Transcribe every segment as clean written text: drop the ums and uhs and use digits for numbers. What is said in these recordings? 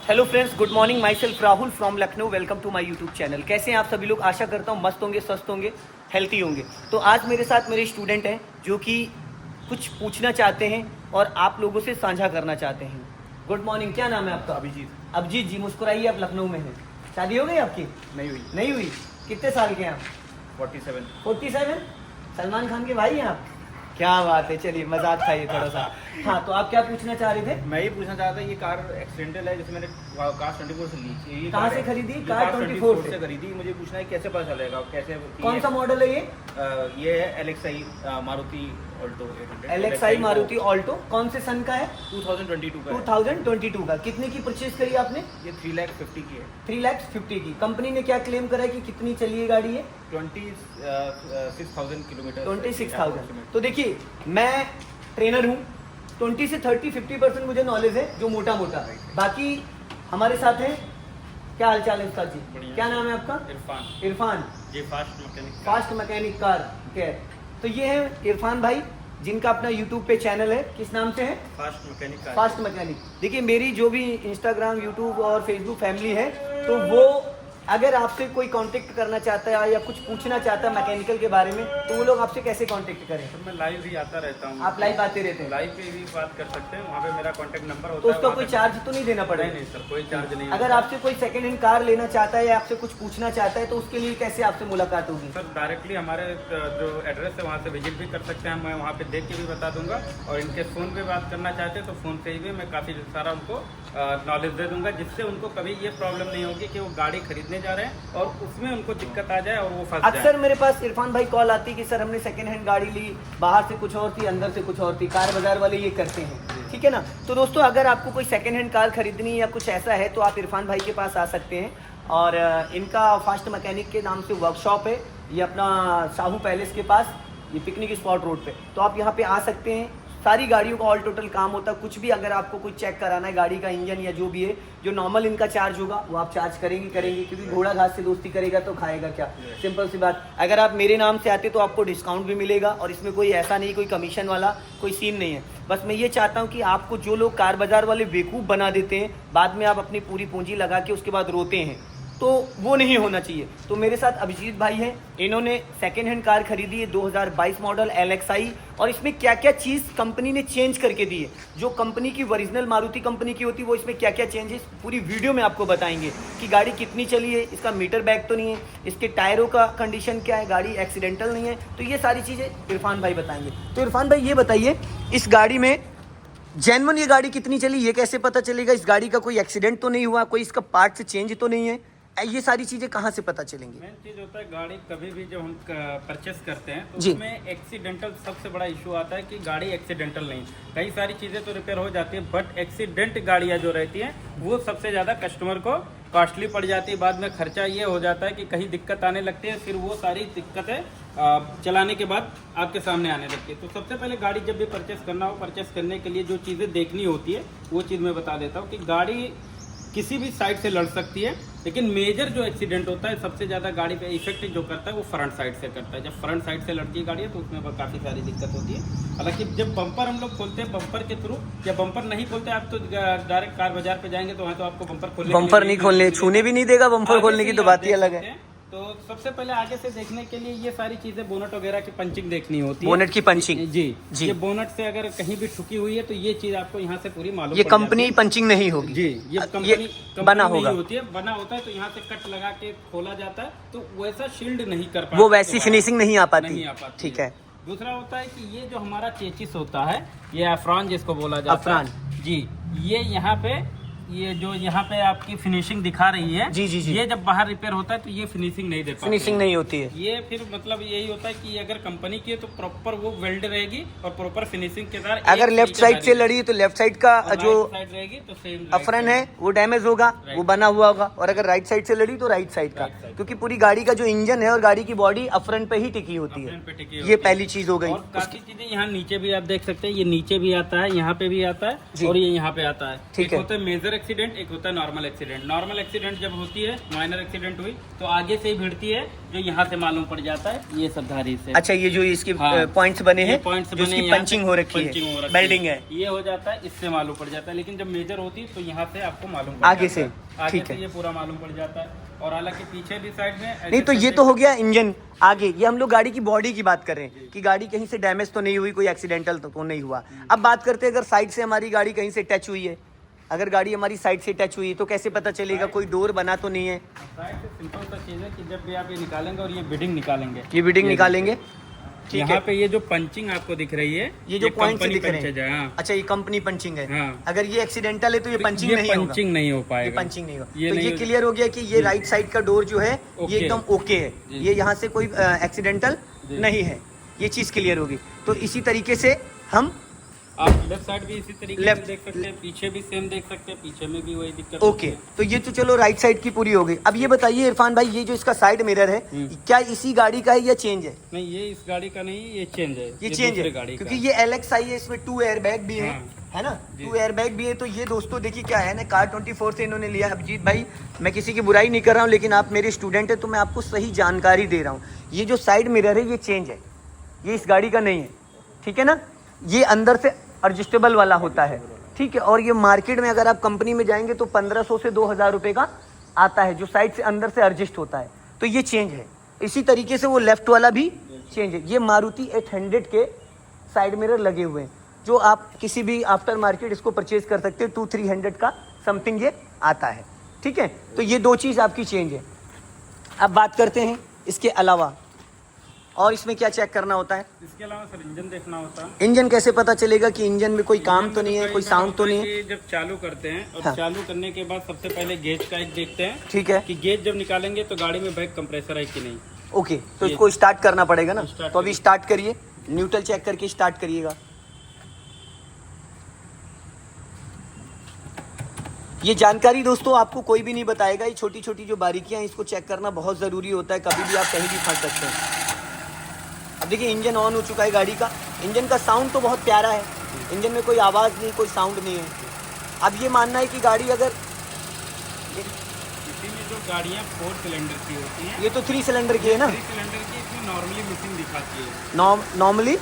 Hello friends, good morning. Myself Rahul from Lucknow. Welcome to my YouTube channel. कैसे हैं आप सभी लोग? आशा करता हूँ मस्त होंगे, स्वस्थ होंगे, हेल्थी होंगे। तो आज मेरे साथ मेरे स्टूडेंट हैं जो कि कुछ पूछना चाहते हैं और आप लोगों से साझा करना चाहते हैं। गुड मॉर्निंग, क्या नाम है आपका? अभिजीत। अभिजीत जी, मुस्कुराइए, आप लखनऊ में हैं। शादी हो गई आपकी? नहीं हुई। कितने साल के हैं आप? 47। 47? सलमान खान के भाई हैं आप? क्या बात है। चलिए, मजाक था ये थोड़ा सा। हाँ, तो आप क्या पूछना चाह रहे थे? मैं ये पूछना चाहता ये कार एक्सीडेंटल है, जैसे मैंने कार 24 से ली। कहाँ से खरीदी? कार 24 से खरीदी। मुझे पूछना है कैसे पता चलेगा, कैसे? कौन सा मॉडल है ये? ये है एलेक्साई मारुति ऑल्टो 800। एलेक्साई मारुति ऑल्टो। कौन से सन का है? 2022 का है। 2022 का। कितने की परचेज करी आपने? ये 3,50,000 की है। 3,50,000 की। कंपनी ने क्या क्लेम करा है कि कितनी चली है गाड़ी है? 26,000 किलोमीटर। 26,000। तो देखिए, मैं ट्रेनर हूँ। 20 से 30-50% मुझे नॉलेज है, जो मोटा मोटा। बाकी हमारे साथ हैं, क्या हाल चाल है उस्ताद जी? बढ़िया। क्या नाम है आपका? इरफान। ये फास्ट फास्ट मैकेनिक कार के। तो ये है इरफान भाई, जिनका अपना यूट्यूब पे चैनल है। किस नाम से है? Fast mechanic. देखिए, मेरी जो भी इंस्टाग्राम, यूट्यूब और फेसबुक फैमिली है, तो वो अगर आपसे कोई कांटेक्ट करना चाहता है या कुछ पूछना चाहता है मैकेनिकल के बारे में, तो वो लोग आपसे कैसे कांटेक्ट करें? सर मैं लाइव ही आता रहता हूँ। आप लाइव आते रहते हैं? लाइव पे भी बात कर सकते हैं, वहाँ पे मेरा कांटेक्ट नंबर होता तो है। उसका कोई चार्ज तो नहीं देना पड़ेगा? नहीं सर, कोई चार्ज नहीं। अगर आपसे कोई सेकंड हैंड कार लेना चाहता है या आपसे कुछ पूछना चाहता है, तो उसके लिए कैसे आपसे मुलाकात होगी? सर डायरेक्टली हमारे जो एड्रेस है वहाँ से विजिट भी कर सकते हैं। मैं वहाँ पे देख के भी बता दूंगा, और इनके फ़ोन पे बात करना चाहते हैं तो फ़ोन से ही भी मैं काफ़ी सारा उनको नॉलेज दे दूंगा, जिससे उनको कभी ये प्रॉब्लम नहीं होगी कि वो गाड़ी खरीदने जा रहे हैं और उसमें उनको दिक्कत आ जाए और वो फंस जाए। अक्सर मेरे पास इरफान भाई कॉल आती है कि सर हमने सेकंड हैंड गाड़ी ली, बाहर से कुछ और थी, अंदर से कुछ और थी। कार बाजार वाले ये करते हैं, ठीक है ना? तो दोस्तों, अगर आपको कोई सेकंड हैंड कार खरीदनी या कुछ ऐसा है, तो आप इरफान भाई के पास आ सकते हैं। और इनका फास्ट मैकेनिक के नाम से वर्कशॉप है, ये अपना साहू पैलेस के पास, ये पिकनिक स्पॉट रोड पे। तो आप यहाँ पे आ सकते हैं। सारी गाड़ियों का ऑल टोटल काम होता है। कुछ भी अगर आपको कुछ चेक कराना है गाड़ी का इंजन या जो भी है, जो नॉर्मल इनका चार्ज होगा वो आप चार्ज करेंगे, क्योंकि घोड़ा घास से दोस्ती करेगा तो खाएगा क्या? सिंपल सी बात। अगर आप मेरे नाम से आते तो आपको डिस्काउंट भी मिलेगा, और इसमें कोई ऐसा नहीं, कोई कमीशन वाला कोई सीन नहीं है। बस मैं ये चाहता हूँ कि आपको जो लोग कार बाजार वाले बेवकूफ़ बना देते हैं, बाद में आप अपनी पूरी पूंजी लगा के उसके बाद रोते हैं, तो वो नहीं होना चाहिए। तो मेरे साथ अभिजीत भाई हैं, इन्होंने सेकेंड हैंड कार खरीदी है 2022 मॉडल एलेक्साई, और इसमें क्या क्या चीज़ कंपनी ने चेंज करके दी है। जो कंपनी की ओरिजिनल मारुति कंपनी की होती है, वो इसमें क्या क्या चेंजेस पूरी वीडियो में आपको बताएंगे कि गाड़ी कितनी चली है, इसका मीटर बैग तो नहीं है, इसके टायरों का कंडीशन क्या है, गाड़ी एक्सीडेंटल नहीं है। तो ये सारी चीज़ें इरफान भाई बताएंगे। तो इरफान भाई ये बताइए, इस गाड़ी में जेन्युइन ये गाड़ी कितनी चली, ये कैसे पता चलेगा? इस गाड़ी का कोई एक्सीडेंट तो नहीं हुआ, कोई इसका पार्ट से चेंज तो नहीं है? ये सारी चीजें कहाँ से पता चलेंगी? मेन चीज होता है, गाड़ी कभी भी जब हम परचेस करते हैं तो जी। उसमें एक्सीडेंटल सबसे बड़ा इशू आता है कि गाड़ी एक्सीडेंटल नहीं। कई सारी चीजें तो रिपेयर हो जाती है, बट एक्सीडेंट गाड़ियां जो रहती हैं वो सबसे ज्यादा कस्टमर को कॉस्टली पड़ जाती है। बाद में खर्चा ये हो जाता है कि कहीं दिक्कत आने लगती है, फिर वो सारी दिक्कतें चलाने के बाद आपके सामने आने लगती है। तो सबसे पहले गाड़ी जब भी परचेस करना हो, परचेस करने के लिए जो चीज़ें देखनी होती है वो चीज़ मैं बता देता हूँ कि गाड़ी किसी भी साइड से लड़ सकती है, लेकिन मेजर जो एक्सीडेंट होता है, सबसे ज़्यादा गाड़ी पे इफेक्ट जो करता है वो फ्रंट साइड से करता है। जब फ्रंट साइड से लड़ती है गाड़ी तो उसमें काफ़ी सारी दिक्कत होती है। हालांकि जब बम्पर हम लोग खोलते हैं, बम्पर के थ्रू, या बम्पर नहीं खोलते आप तो डायरेक्ट कार बाजार पे जाएंगे तो वहाँ तो आपको बम्पर नहीं खोलने, छूने भी नहीं देगा। बम्पर खोलने की तो बात ही अलग है। तो सबसे पहले आगे से देखने के लिए ये सारी चीजें, बोनट वगैरह की पंचिंग देखनी होती है। बोनट की पंचिंग? जी। ये बोनट से अगर कहीं भी ठुकी हुई है तो ये चीज आपको यहाँ से पूरी मालूम। ये कंपनी पंचिंग नहीं होगी जी, ये कंपनी बना होगा, होती है, बना होता है। तो यहाँ से कट लगा के खोला जाता है, तो वैसा शील्ड नहीं कर पाता, वो वैसी फिनिशिंग नहीं आ पाती। ठीक है। दूसरा होता है कि ये जो हमारा चेचिस होता है, ये अफरान जिसको बोला जाता है जी, ये यहाँ पे, ये जो यहाँ पे आपकी फिनिशिंग दिखा रही है जी, ये जब बाहर रिपेयर होता है तो ये फिनिशिंग नहीं दे पाती, फिनिशिंग नहीं होती है। ये फिर मतलब यही होता है कि अगर कंपनी की है तो प्रॉपर वो वेल्ड रहेगी और प्रॉपर फिनिशिंग के साथ। अगर लेफ्ट साइड से लड़ी है तो लेफ्ट साइड का जो साइड रहेगी तो सेम अफरन है वो डैमेज होगा, वो बना हुआ होगा। और अगर राइट साइड से लड़ी तो राइट साइड का, क्योंकि पूरी गाड़ी का जो इंजन है और गाड़ी की बॉडी अफरन पे ही टिकी होती है। ये पहली चीज हो गई। काफी चीजें यहाँ नीचे भी आप देख सकते हैं, ये नीचे भी आता है, यहाँ पे भी आता है और ये यहाँ पे आता है। ठीक है। होता है मेजर एक्सीडेंट, एक होता है नॉर्मल एक्सीडेंट। नॉर्मल एक्सीडेंट जब होती है, माइनर एक्सीडेंट हुई तो आगे से ही भिड़ती है, जो यहाँ से मालूम पड़ जाता है, ये सब धारी से। अच्छा, ये जो इसकी हाँ, पॉइंट्स बने हैं, पॉइंट्स जो बने इसकी यहाँ पंचिंग पे, हो रखी पंचिंग हो है, रखी बेल्डिंग है, ये हो जाता है, इससे मालूम पड़ जाता है। लेकिन जब मेजर होती है तो यहाँ से आपको मालूम आगे से, आगे ठीक से है। ये पूरा मालूम पड़ जाता है। और हालांकि पीछे भी साइड में नहीं, तो ये तो हो गया इंजन। आगे ये हम लोग गाड़ी की बॉडी की बात कर रहे हैं कि गाड़ी कहीं से डैमेज तो नहीं हुई, कोई एक्सीडेंटल तो नहीं हुआ। अब बात करते हैं अगर साइड से हमारी गाड़ी कहीं से टच हुई है, अगर गाड़ी हमारी साइड से टच हुई तो कैसे पता चलेगा कोई डोर बना तो नहीं है? साइड से सिंपल सा चीज़ है कि जब भी आप ये निकालेंगे और ये बिडिंग निकालेंगे, ये बिडिंग निकालेंगे, ठीक यहाँ है। पे ये जो पंचिंग आपको दिख रही है, ये जो पॉइंट कंपनी दिख रहे पंचेज है, हैं, हाँ। अच्छा, ये कंपनी पंचिंग है। हाँ। अगर ये एक्सीडेंटल है तो ये पंचिंग ये नहीं होगा, पंचिंग नहीं हो ये पाएगा, पंचिंग नहीं होगा। ये तो नहीं ये हो- क्लियर हो गया कि ये राइट साइड का डोर जो है ये ओके। एकदम ओके है, जी। ये यहाँ से कोई एक्सीडेंटल जी। नहीं है, ये चीज क्लियर होगी। तो इसी तरीके से हम आप लेफ्ट साइड भी इसी तरीके से Left- देख सकते हैं, पीछे भी सेम देख सकते हैं, पीछे में भी वही दिक्कत ओके, तो ये तो चलो राइट साइड की पूरी हो गई। अब ये बताइए इरफान भाई, ये जो इसका साइड मिरर है, क्या इसी गाड़ी का है या चेंज है? नहीं, ये इस गाड़ी का नहीं, ये चेंज है, ये चेंज दूसरे है, गाड़ी क्योंकि का। ये LXi है, इसमें 2 एयर बैग भी है, हाँ। है ना, जी। 2 एयर बैग भी है। तो ये दोस्तों देखिए क्या है ना, कार 24 से इन्होंने लिया। अभिजीत भाई, मैं किसी की बुराई नहीं कर रहा हूँ, लेकिन आप मेरे स्टूडेंट है तो मैं आपको सही जानकारी दे रहा हूँ। ये जो साइड मिरर है ये चेंज है, ये इस गाड़ी का नहीं है, ठीक है ना। ये अंदर से एडजस्टेबल वाला होता है, ठीक है। और ये मार्केट में अगर आप कंपनी में जाएंगे तो 1500 से 2000 रुपये का आता है, जो साइड से अंदर से एडजस्ट होता है। तो ये चेंज है। इसी तरीके से वो लेफ्ट वाला भी चेंज है। ये मारुति 800 के साइड मिरर लगे हुए हैं, जो आप किसी भी आफ्टर मार्केट इसको परचेज कर सकते हैं, 200-300 का समथिंग ये आता है, ठीक है। तो ये 2 चीज़ आपकी चेंज है। अब बात करते हैं इसके अलावा और इसमें क्या चेक करना होता है। इसके अलावा सर इंजन देखना होता है। इंजन कैसे पता चलेगा कि इंजन में कोई काम तो नहीं है, कोई साउंड तो नहीं है? कि जब चालू करते हैं और हाँ। चालू करने के बाद सबसे पहले गेज का एक देखते हैं, ठीक है, कि गेज जब निकालेंगे तो गाड़ी में बैक कंप्रेसर है कि नहीं। ओके। तो इसको स्टार्ट करना पड़ेगा ना, स्टार्ट तो अभी स्टार्ट करिए, न्यूट्रल चेक करके स्टार्ट करिएगा। ये जानकारी दोस्तों आपको कोई भी नहीं बताएगा, ये छोटी छोटी जो बारीकियां हैं इसको चेक करना बहुत ज़रूरी होता है, कभी भी आप कहीं भी फंस सकते हैं। अब देखिए इंजन ऑन हो चुका है गाड़ी का। इंजन का साउंड तो बहुत प्यारा है, इंजन में कोई आवाज़ नहीं, कोई साउंड नहीं है। अब ये मानना है कि गाड़ी अगर इसी में जो गाड़ियाँ 4 सिलेंडर की होती हैं, ये तो 3 सिलेंडर की है ना, 3 सिलेंडर की, इसमें नॉर्मली मिसिंग दिखाती है। नॉर्मली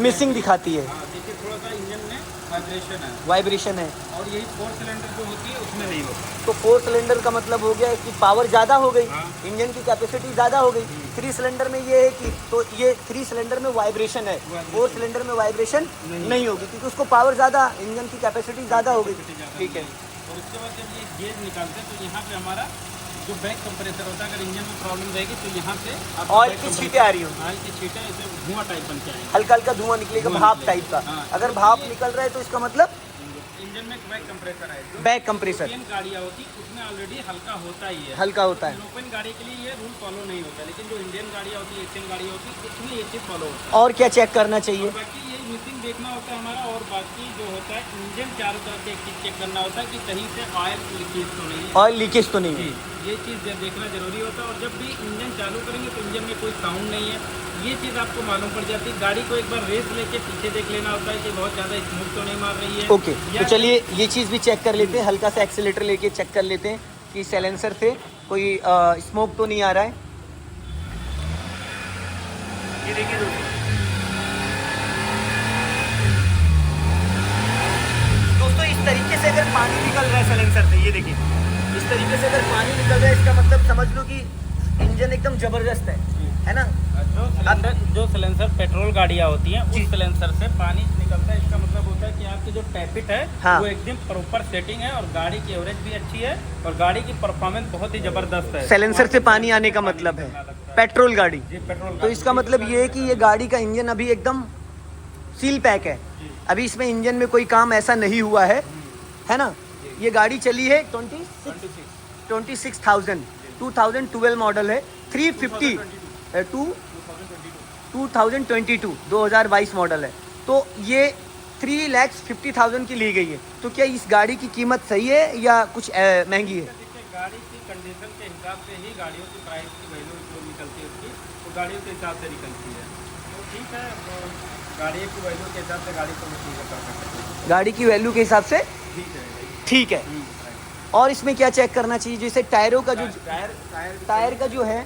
मिसिंग दिखाती है, हाँ, देखिए थोड़ा सा इंजन में वाइब्रेशन है, वाइब्रेशन है। और यही 4 सिलेंडर जो होती है उसमें नहीं होता। तो 4 सिलेंडर का मतलब हो गया कि पावर ज़्यादा हो गई, हाँ। इंजन की कैपेसिटी ज़्यादा हो गई। 3 सिलेंडर में ये है कि तो ये 3 सिलेंडर में वाइब्रेशन है, 4 सिलेंडर में वाइब्रेशन नहीं होगी, क्योंकि उसको पावर ज़्यादा, इंजन की कैपेसिटी ज़्यादा हो गई, ठीक है। और उसके बाद जब ये गेज निकालते हैं तो यहाँ पे हमारा जो बैक कंप्रेसर होता है, अगर इंजन में प्रॉब्लम रहेगी तो यहाँ से आपका ऑयल back की compressor- छींटें आ रही होंगी, ऑयल की छींटें ऐसे धुआं टाइप बन के आएंगे, हल्का हल्का धुआं निकलेगा, धुआं भाप निकलेगा। टाइप का। हाँ। अगर भाप निकल रहा है तो इसका मतलब इंजन में बैक कंप्रेसर है। जो बैक कंप्रेसर इंडियन गाड़ियाँ होती उसमें ऑलरेडी हल्का होता ही है, हल्का होता है। यूरोपियन गाड़ी के लिए ये रूल फॉलो नहीं होता, लेकिन जो इंडियन गाड़ियाँ होती है, एशियन गाड़ियाँ होती है, उसमें ये चीज़ फॉलो होता है। और क्या चेक करना चाहिए? बाकी ये मिसिंग देखना होता है हमारा, और बाकी जो होता है इंजन चारों तरफ से एक चीज़ चेक करना होता है कि कहीं से ऑयल लीकेज तो नहीं है। ऑयल लीकेज तो नहीं जी, है। ये चीज़ देखना जरूरी होता है। और जब भी इंजन चालू करेंगे तो इंजन में कोई साउंड नहीं है, ये चीज़ आपको मालूम पड़ जाती है। गाड़ी को एक बार रेस लेके पीछे देख लेना होता है कि बहुत ज़्यादा स्मूथ तो नहीं मार रही है। ओके, तो चलिए ये चीज़ भी चेक कर लेते हैं, हल्का सा एक्सीलेटर लेके चेक कर लेते हैं कि साइलेंसर से कोई स्मोक तो नहीं आ रहा है। ये देखिए दोस्तों, इस तरीके से अगर पानी निकल रहा है साइलेंसर से, ये देखिए इस तरीके से अगर पानी निकल रहा है, इसका मतलब समझ लो कि इंजन एकदम जबरदस्त है ना। जो सिलेंसर पेट्रोल गाड़ियाँ होती हैं, जी। उस सिलेंसर से पानी निकलता है, इसका मतलब होता है कि आपकी जो टैपिट है, हाँ। वो एकदम प्रॉपर सेटिंग है और गाड़ी की एवरेज भी अच्छी है और गाड़ी की परफॉर्मेंस बहुत ही जबरदस्त है। साइलेंसर से पानी आने का मतलब है पेट्रोल गाड़ी, जी, पेट्रोल तो इसका मतलब ये है कि ये गाड़ी का इंजन अभी एकदम सील पैक है, अभी इसमें इंजन में कोई काम ऐसा नहीं हुआ है ना। ये गाड़ी चली है 26,000, 2012 मॉडल है, 350 2022 मॉडल है। तो ये 3,50,000 की ली गई है। तो क्या इस गाड़ी की कीमत सही है या कुछ महंगी है? देखिए, गाड़ी की कंडीशन के हिसाब से ही गाड़ियों की प्राइस की वैल्यू जो निकलती है उसकी, तो गाड़ियों के हिसाब से निकलती है। तो ठीक है, तो गाड़ी की वैल्यू के हिसाब से गाड़ी को ठीक कर सकते हैं। गाड़ी की वैल्यू के हिसाब से ठीक है। ठीक है। और इसमें क्या चेक करना चाहिए, जैसे टायरों का जो टायर का जो है,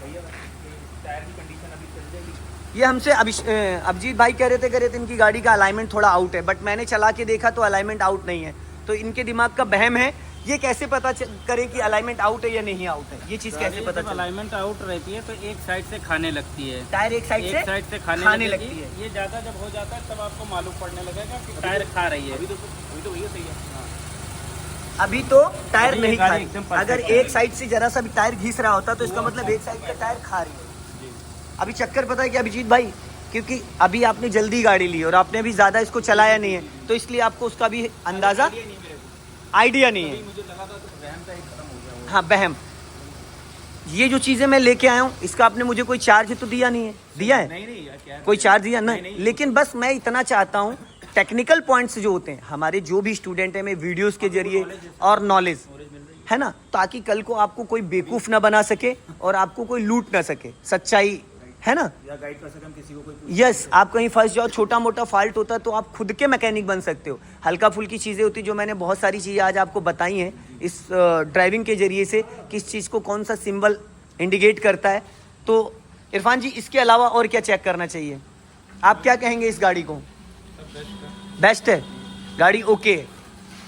टायर की कंडीशन अभी चल जाएगी। ये हमसे अभिजीत भाई कह रहे थे इनकी गाड़ी का अलाइनमेंट थोड़ा आउट है, बट मैंने चला के देखा तो अलाइनमेंट आउट नहीं है। तो इनके दिमाग का बहम है, ये कैसे पता करें कि अलाइनमेंट आउट है या नहीं आउट है, ये चीज़ कैसे पता चले? अलाइनमेंट आउट रहती है तो एक साइड से खाने लगती है, टायर एक साइड से खाने लगती है। ये ज़्यादा जब हो जाता है तब आपको मालूम पड़ने लगेगा कि टायर खा रही है। अभी तो वही सही है। अभी तो टायर अभी नहीं ये खा गाड़ी रही। एकदम अगर perfect है। एक साइड से जरा सा भी टायर घिस रहा होता तो इसका मतलब एक साइड का टायर खा रही है। अभी चक्कर पता है क्या अभिजीत भाई, क्योंकि अभी आपने जल्दी गाड़ी ली और आपने अभी ज़्यादा इसको चलाया नहीं है, तो इसलिए आपको उसका भी अंदाज़ा आइडिया नहीं है। मुझे लगा था तो रहम का एक खत्म हो गया। हाँ, बहम। ये जो चीज़ें मैं लेके आया हूँ इसका आपने मुझे कोई चार्ज तो दिया नहीं है? दिया है? नहीं यार, क्या कोई चार्ज दिया नहीं, नहीं, लेकिन बस मैं इतना चाहता हूँ टेक्निकल पॉइंट्स जो होते हैं हमारे जो भी स्टूडेंट हैं, मैं वीडियोस के जरिए और नॉलेज है ना, ताकि कल को आपको कोई बेवकूफ़ ना बना सके और आपको कोई लूट ना सके, सच्चाई है ना, या गाइड कर सके हम किसी को कोई यस। आप कहीं फंस जाओ, छोटा मोटा फॉल्ट होता है तो आप खुद के मैकेनिक बन सकते हो। हल्का फुल्की चीज़ें होती जो मैंने बहुत सारी चीज़ें आज आपको बताई हैं इस ड्राइविंग के जरिए से, किस चीज़ को कौन सा सिंबल इंडिकेट करता है। तो इरफान जी, इसके अलावा और क्या चेक करना चाहिए? आप क्या कहेंगे इस गाड़ी को? बेस्ट है गाड़ी, ओके है।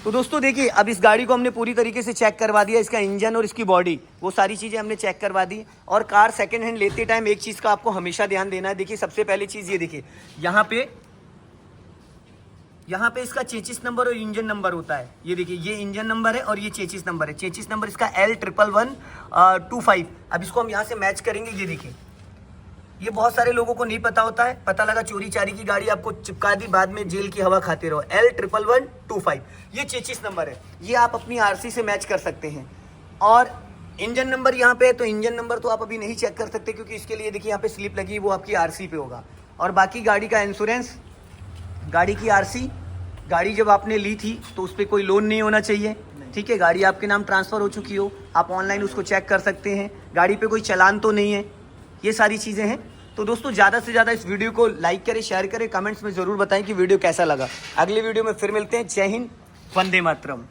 तो दोस्तों देखिए, अब इस गाड़ी को हमने पूरी तरीके से चेक करवा दिया, इसका इंजन और इसकी बॉडी, वो सारी चीज़ें हमने चेक करवा दी। और कार सेकंड हैंड लेते टाइम एक चीज़ का आपको हमेशा ध्यान देना है। देखिए, सबसे पहली चीज़ ये देखिए, यहाँ पे इसका चेचिस नंबर और इंजन नंबर होता है। ये देखिए, ये इंजन नंबर है और ये चेचिस नंबर है। चेचिस नंबर इसका L11125। अब इसको हम यहाँ से मैच करेंगे। ये देखिए, ये बहुत सारे लोगों को नहीं पता होता है, पता लगा चोरी चारी की गाड़ी आपको चिपका दी, बाद में जेल की हवा खाते रहो। L11125 ये चेचिस नंबर है, ये आप अपनी आरसी से मैच कर सकते हैं। और इंजन नंबर यहाँ पे है, तो इंजन नंबर तो आप अभी नहीं चेक कर सकते क्योंकि इसके लिए देखिए यहाँ पे स्लिप लगी, वो आपकी आरसी पे होगा। और बाकी गाड़ी का इंश्योरेंस, गाड़ी की आरसी, गाड़ी जब आपने ली थी तो उस पर कोई लोन नहीं होना चाहिए, ठीक है। गाड़ी आपके नाम ट्रांसफ़र हो चुकी हो, आप ऑनलाइन उसको चेक कर सकते हैं। गाड़ी पे कोई चालान तो नहीं है, ये सारी चीज़ें हैं। तो दोस्तों, ज़्यादा से ज़्यादा इस वीडियो को लाइक करें, शेयर करें, कमेंट्स में ज़रूर बताएं कि वीडियो कैसा लगा। अगले वीडियो में फिर मिलते हैं। जय हिंद, वंदे मातरम।